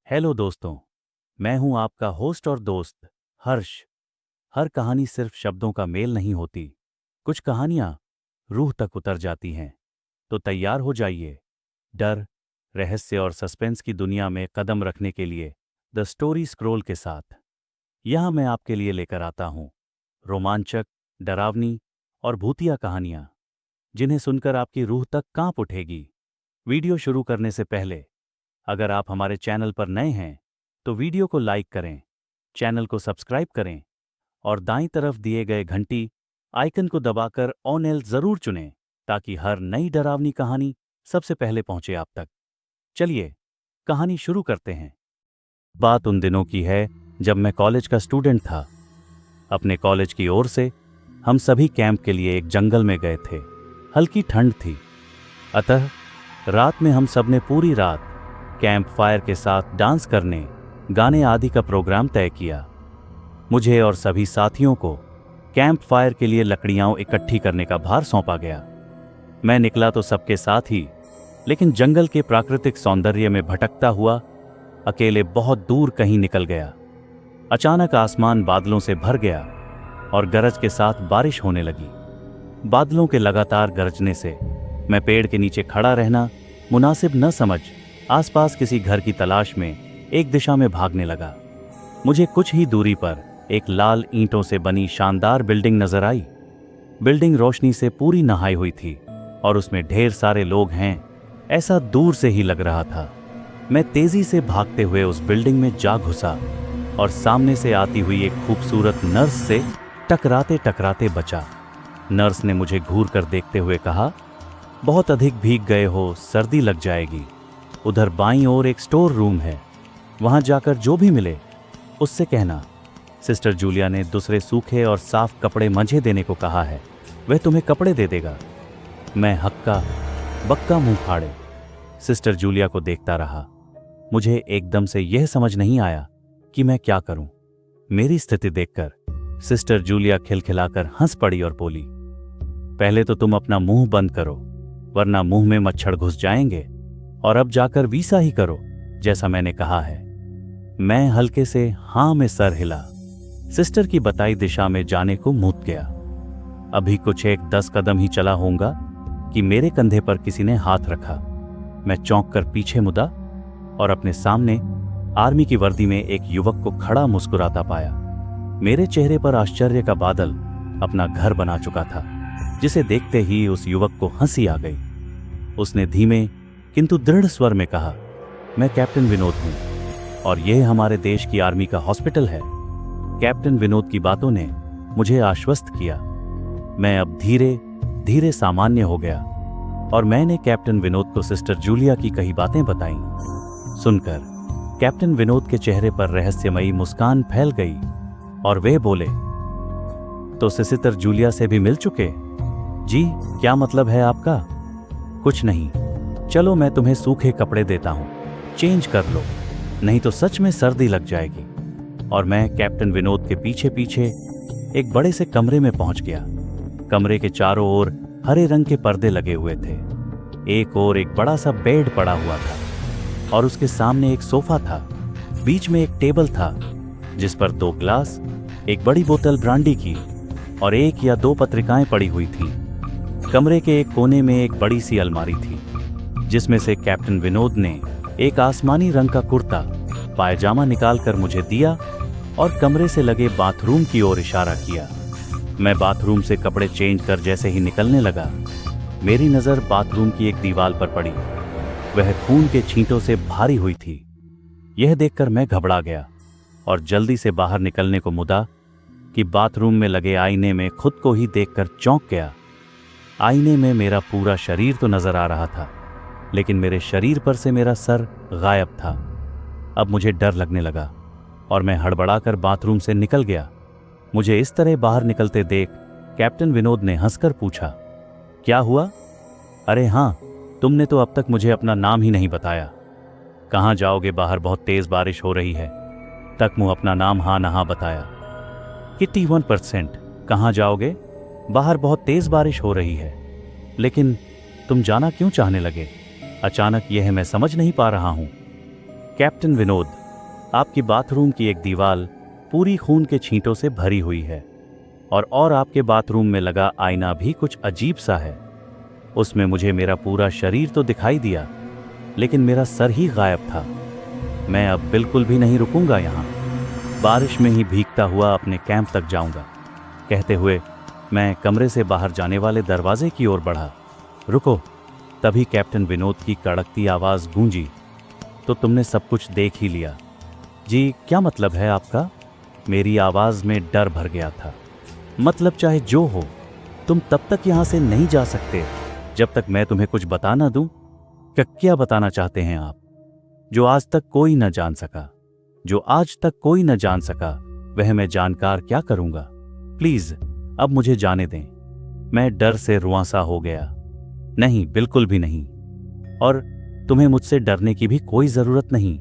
Hello दोस्तों, मैं हूं आपका होस्ट और दोस्त हर्ष। हर कहानी सिर्फ शब्दों का मेल नहीं होती, कुछ कहानियां रूह तक उतर जाती हैं। तो तैयार हो जाइए डर, रहस्य और सस्पेंस की दुनिया में कदम रखने के लिए द स्टोरी स्क्रोल के साथ। यहां मैं आपके लिए लेकर आता हूं रोमांचक, डरावनी और भूतिया कहानियां, जिन्हें सुनकर आपकी रूह तक कांप उठेगी। वीडियो शुरू करने से पहले अगर आप हमारे चैनल पर नए हैं तो वीडियो को लाइक करें, चैनल को सब्सक्राइब करें और दाईं तरफ दिए गए घंटी आइकन को दबाकर ऑल जरूर चुनें ताकि हर नई डरावनी कहानी सबसे पहले पहुंचे आप तक। चलिए कहानी शुरू करते हैं। बात उन दिनों की है जब मैं कॉलेज का स्टूडेंट था। अपने कॉलेज की ओर से हम सभी कैंप के लिए एक जंगल में गए थे। हल्की ठंड थी, अतः रात में हम सब ने पूरी रात कैंप फायर के साथ डांस करने, गाने आदि का प्रोग्राम तय किया। मुझे और सभी साथियों को कैंप फायर के लिए लकड़ियां इकट्ठी करने का भार सौंपा गया। मैं निकला तो सबके साथ ही, लेकिन जंगल के प्राकृतिक सौंदर्य में भटकता हुआ अकेले बहुत दूर कहीं निकल गया। अचानक आसमान बादलों से भर गया और गरज के साथ बारिश होने लगी। बादलों के लगातार गरजने से मैं पेड़ के नीचे खड़ा रहना मुनासिब न समझ आसपास किसी घर की तलाश में एक दिशा में भागने लगा। मुझे कुछ ही दूरी पर एक लाल ईंटों से बनी शानदार बिल्डिंग नजर आई। बिल्डिंग रोशनी से पूरी नहाई हुई थी और उसमें ढेर सारे लोग हैं, ऐसा दूर से ही लग रहा था। मैं तेजी से भागते हुए उस बिल्डिंग में जा घुसा और सामने से आती हुई एक खूबसूरत नर्स से टकराते टकराते बचा। नर्स ने मुझे घूर कर देखते हुए कहा, बहुत अधिक भीग गए हो, सर्दी लग जाएगी। उधर बाईं ओर एक स्टोर रूम है, वहां जाकर जो भी मिले उससे कहना सिस्टर जूलिया ने दूसरे सूखे और साफ कपड़े मंझे देने को कहा है, वह तुम्हें कपड़े दे देगा। मैं हक्का बक्का मुंह फाड़े सिस्टर जूलिया को देखता रहा। मुझे एकदम से यह समझ नहीं आया कि मैं क्या करूं। मेरी स्थिति देखकर सिस्टर जूलिया खिलखिलाकर हंस पड़ी और बोली, पहले तो तुम अपना मुंह बंद करो, वरना मुंह में मच्छर घुस जाएंगे, और अब जाकर वीसा ही करो जैसा मैंने कहा है। मैं हल्के से हां में सर हिला, सिस्टर की बताई दिशा में जाने को मुड़ गया। अभी कुछ 10 कदम ही चला होऊंगा कि मेरे कंधे पर किसी ने हाथ रखा। मैं चौंक कर पीछे मुड़ा और अपने सामने आर्मी की वर्दी में एक युवक को खड़ा मुस्कुराता पाया। मेरे चेहरे पर आश्चर्य का बादल अपना घर बना चुका था, जिसे देखते ही उस युवक को हंसी आ गई। उसने धीमे किंतु दृढ़ स्वर में कहा, मैं कैप्टन विनोद हूं और यह हमारे देश की आर्मी का हॉस्पिटल है। कैप्टन विनोद की बातों ने मुझे आश्वस्त किया। मैं अब धीरे धीरे सामान्य हो गया और मैंने कैप्टन विनोद को सिस्टर जूलिया की कही बातें बताईं। सुनकर कैप्टन विनोद के चेहरे पर रहस्यमयी मुस्कान फैल गई और वे बोले, तो सिस्टर जूलिया से भी मिल चुके? जी, क्या मतलब है आपका? कुछ नहीं, चलो मैं तुम्हें सूखे कपड़े देता हूं, चेंज कर लो, नहीं तो सच में सर्दी लग जाएगी। और मैं कैप्टन विनोद के पीछे पीछे एक बड़े से कमरे में पहुंच गया। कमरे के चारों ओर हरे रंग के पर्दे लगे हुए थे। एक ओर एक बड़ा सा बेड पड़ा हुआ था और उसके सामने एक सोफा था। बीच में एक टेबल था जिस पर 2 ग्लास, एक बड़ी बोतल ब्रांडी की और 1 या 2 पत्रिकाएं पड़ी हुई थीं। कमरे के एक कोने में एक बड़ी सी अलमारी थी जिसमें से कैप्टन विनोद ने एक आसमानी रंग का कुर्ता पायजामा निकालकर मुझे दिया और कमरे से लगे बाथरूम की ओर इशारा किया। मैं बाथरूम से कपड़े चेंज कर जैसे ही निकलने लगा, मेरी नजर बाथरूम की एक दीवार पर पड़ी। वह खून के छींटों से भारी हुई थी। यह देखकर मैं घबरा गया और जल्दी से बाहर निकलने को मुड़ा कि बाथरूम में लगे आईने में खुद को ही देखकर चौंक गया। आईने में मेरा पूरा शरीर तो नजर आ रहा था, लेकिन मेरे शरीर पर से मेरा सर गायब था। अब मुझे डर लगने लगा और मैं हड़बड़ाकर बाथरूम से निकल गया। मुझे इस तरह बाहर निकलते देख कैप्टन विनोद ने हंसकर पूछा, क्या हुआ? अरे हाँ, तुमने तो अब तक मुझे अपना नाम ही नहीं बताया। कहाँ जाओगे? बाहर बहुत तेज बारिश हो रही है। तक मुँह अपना नाम हाँ नहा बताया। किट्टी 1%। कहाँ जाओगे? बाहर बहुत तेज बारिश हो रही है। लेकिन तुम जाना क्यों चाहने लगे? अचानक यह मैं समझ नहीं पा रहा हूं। कैप्टन विनोद, आपकी बाथरूम की एक दीवार पूरी खून के छींटों से भरी हुई है और आपके बाथरूम में लगा आईना भी कुछ अजीब सा है। उसमें मुझे मेरा पूरा शरीर तो दिखाई दिया, लेकिन मेरा सर ही गायब था। मैं अब बिल्कुल भी नहीं रुकूंगा यहाँ, बारिश में ही भीगता हुआ अपने कैंप तक जाऊंगा। कहते हुए मैं कमरे से बाहर जाने वाले दरवाजे की ओर बढ़ा। रुको, तभी कैप्टन विनोद की कड़कती आवाज़ गूंजी। तो तुमने सब कुछ देख ही लिया? जी, क्या मतलब है आपका? मेरी आवाज़ में डर भर गया था। मतलब चाहे जो हो, तुम तब तक यहाँ से नहीं जा सकते जब तक मैं तुम्हें कुछ बता ना दूं। क्या बताना चाहते हैं आप? जो आज तक कोई न जान सका, जो आज तक कोई न जान सका, वह मैं जानकार क्या करूंगा? प्लीज अब मुझे जाने दें। मैं डर से रुआंसा हो गया। नहीं, बिल्कुल भी नहीं, और तुम्हें मुझसे डरने की भी कोई जरूरत नहीं।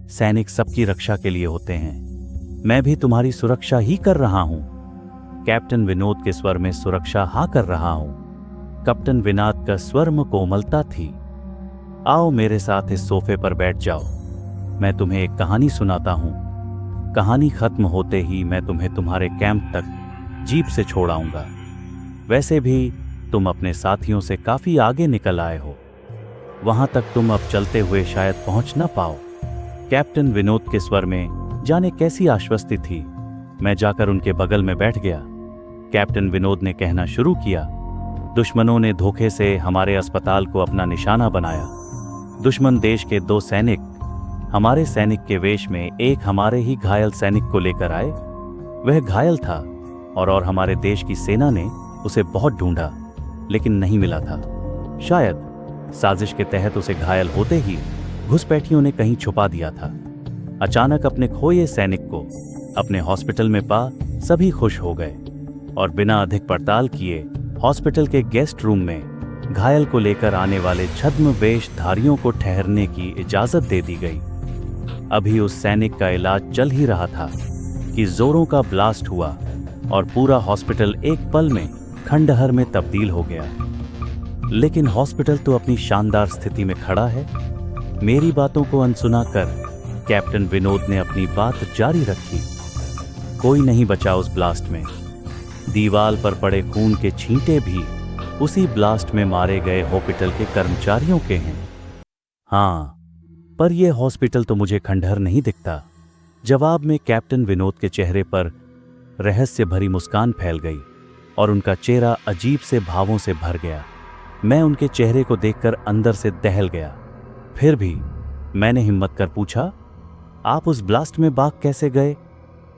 सैनिक सबकी रक्षा के लिए होते हैं। मैं भी तुम्हारी सुरक्षा ही कर रहा हूं। कैप्टन विनोद के स्वर में सुरक्षा हाँ कर रहा हूं। कैप्टन विनोद का स्वर में कोमलता थी। आओ मेरे साथ इस सोफे पर बैठ जाओ, मैं तुम्हें एक कहानी सुनाता हूं। कहानी खत्म होते ही मैं तुम्हें तुम्हारे कैंप तक जीप से छोड़ आऊंगा। वैसे भी तुम अपने साथियों से काफी आगे निकल आए हो, वहां तक तुम अब चलते हुए शायद पहुंच ना पाओ। कैप्टन विनोद के स्वर में जाने कैसी आश्वस्ति थी। मैं जाकर उनके बगल में बैठ गया। कैप्टन विनोद ने कहना शुरू किया, दुश्मनों ने धोखे से हमारे अस्पताल को अपना निशाना बनाया। दुश्मन देश के 2 सैनिक हमारे सैनिक के वेश में एक हमारे ही घायल सैनिक को लेकर आए। वह घायल था और हमारे देश की सेना ने उसे बहुत ढूंढा, लेकिन नहीं मिला था। शायद साजिश के तहत उसे घायल होते ही घुसपैठियों ने कहीं छुपा दिया था। अचानक अपने खोए सैनिक को अपने हॉस्पिटल में पा सभी खुश हो गए और बिना अधिक पड़ताल किए हॉस्पिटल के गेस्ट रूम में घायल को लेकर आने वाले छद्म वेशधारियों को ठहरने की इजाजत दे दी गई। अभी उस सैनिक का इलाज चल ही रहा था कि जोरों का ब्लास्ट हुआ और पूरा हॉस्पिटल एक पल में खंडहर में तब्दील हो गया। लेकिन हॉस्पिटल तो अपनी शानदार स्थिति में खड़ा है। मेरी बातों को अनसुना कर कैप्टन विनोद ने अपनी बात जारी रखी। कोई नहीं बचा उस ब्लास्ट में। दीवार पर पड़े खून के छींटे भी उसी ब्लास्ट में मारे गए हॉस्पिटल के कर्मचारियों के हैं। हाँ, पर यह हॉस्पिटल तो मुझे खंडहर नहीं दिखता। जवाब में कैप्टन विनोद के चेहरे पर रहस्य भरी मुस्कान फैल गई और उनका चेहरा अजीब से भावों से भर गया। मैं उनके चेहरे को देखकर अंदर से दहल गया। फिर भी मैंने हिम्मत कर पूछा, आप उस ब्लास्ट में भाग कैसे गए?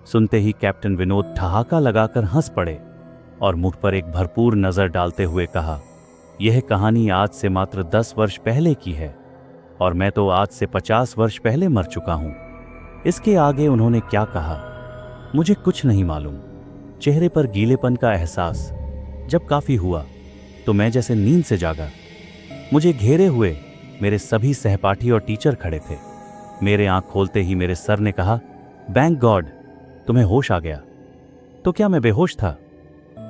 सुनते ही कैप्टन विनोद ठहाका लगाकर हंस पड़े और मुख पर एक भरपूर नजर डालते हुए कहा, यह कहानी आज से मात्र 10 वर्ष पहले की है और मैं तो आज से 50 वर्ष पहले मर चुका हूं। इसके आगे उन्होंने क्या कहा मुझे कुछ नहीं मालूम। चेहरे पर गीलेपन का एहसास जब काफी हुआ तो मैं जैसे नींद से जागा। मुझे घेरे हुए मेरे सभी सहपाठी और टीचर खड़े थे। मेरे आंख खोलते ही मेरे सर ने कहा, थैंक गॉड, तुम्हें होश आ गया। तो क्या मैं बेहोश था?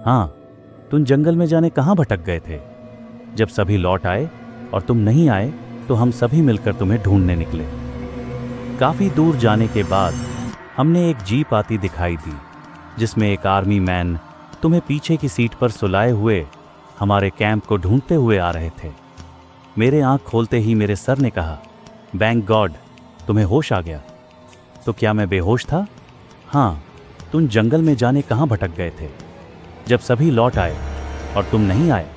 हाँ, तुम जंगल में जाने कहां भटक गए थे। जब सभी लौट आए और तुम नहीं आए तो हम सभी मिलकर तुम्हें ढूंढने निकले। काफी दूर जाने के बाद हमने एक जीप आती दिखाई दी जिसमें एक आर्मी मैन तुम्हें पीछे की सीट पर सुलाए हुए हमारे कैंप को ढूंढते हुए आ रहे थे। मेरे आंख खोलते ही मेरे सर ने कहा, थैंक गॉड, तुम्हें होश आ गया। तो क्या मैं बेहोश था? हाँ, तुम जंगल में जाने कहां भटक गए थे। जब सभी लौट आए और तुम नहीं आए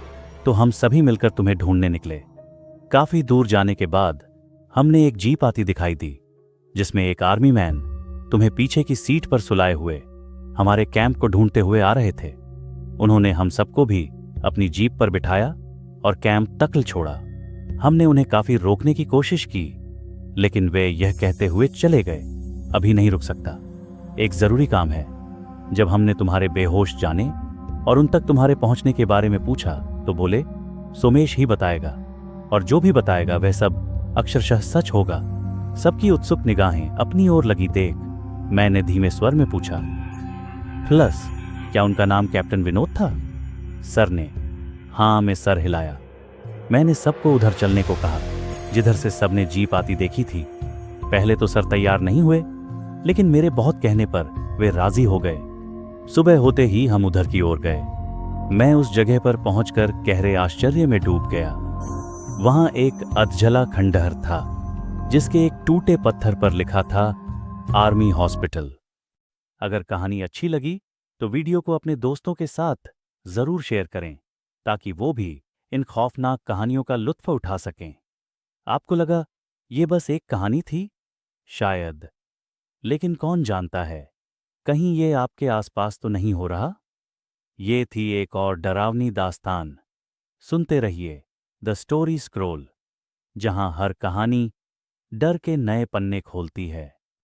तो हम सभी मिलकर तुम्हें ढूंढने निकले। काफी दूर जाने के बाद हमने एक जीप आती दिखाई दी जिसमें एक आर्मी मैन तुम्हें पीछे की सीट पर सुलाए हुए हमारे कैंप को ढूंढते हुए आ रहे थे। उन्होंने हम सबको भी अपनी जीप पर बिठाया और कैंप तक छोड़ा। हमने उन्हें काफी रोकने की कोशिश की, लेकिन वे यह कहते हुए चले गए, अभी नहीं रुक सकता, एक जरूरी काम है। जब हमने तुम्हारे बेहोश जाने और उन तक तुम्हारे पहुंचने के बारे में पूछा तो बोले, सोमेश ही बताएगा और जो भी बताएगा वह सब अक्षरशः सच होगा। सबकी उत्सुक निगाहें अपनी ओर लगी देख मैंने धीमे स्वर में पूछा, प्लस क्या उनका नाम कैप्टन विनोद था? सर ने हाँ में सर हिलाया। मैंने सबको उधर चलने को कहा जिधर से सबने जीप आती देखी थी। पहले तो सर तैयार नहीं हुए, लेकिन मेरे बहुत कहने पर वे राजी हो गए। सुबह होते ही हम उधर की ओर गए। मैं उस जगह पर पहुंचकर गहरे आश्चर्य में डूब गया। वहां एक अधजला खंडहर था, जिसके एक टूटे पत्थर पर लिखा था आर्मी हॉस्पिटल। अगर कहानी अच्छी लगी तो वीडियो को अपने दोस्तों के साथ जरूर शेयर करें, ताकि वो भी इन खौफनाक कहानियों का लुत्फ उठा सकें। आपको लगा ये बस एक कहानी थी? शायद, लेकिन कौन जानता है, कहीं ये आपके आसपास तो नहीं हो रहा। ये थी एक और डरावनी दास्तान। सुनते रहिए द स्टोरी स्क्रोल, जहां हर कहानी डर के नए पन्ने खोलती है।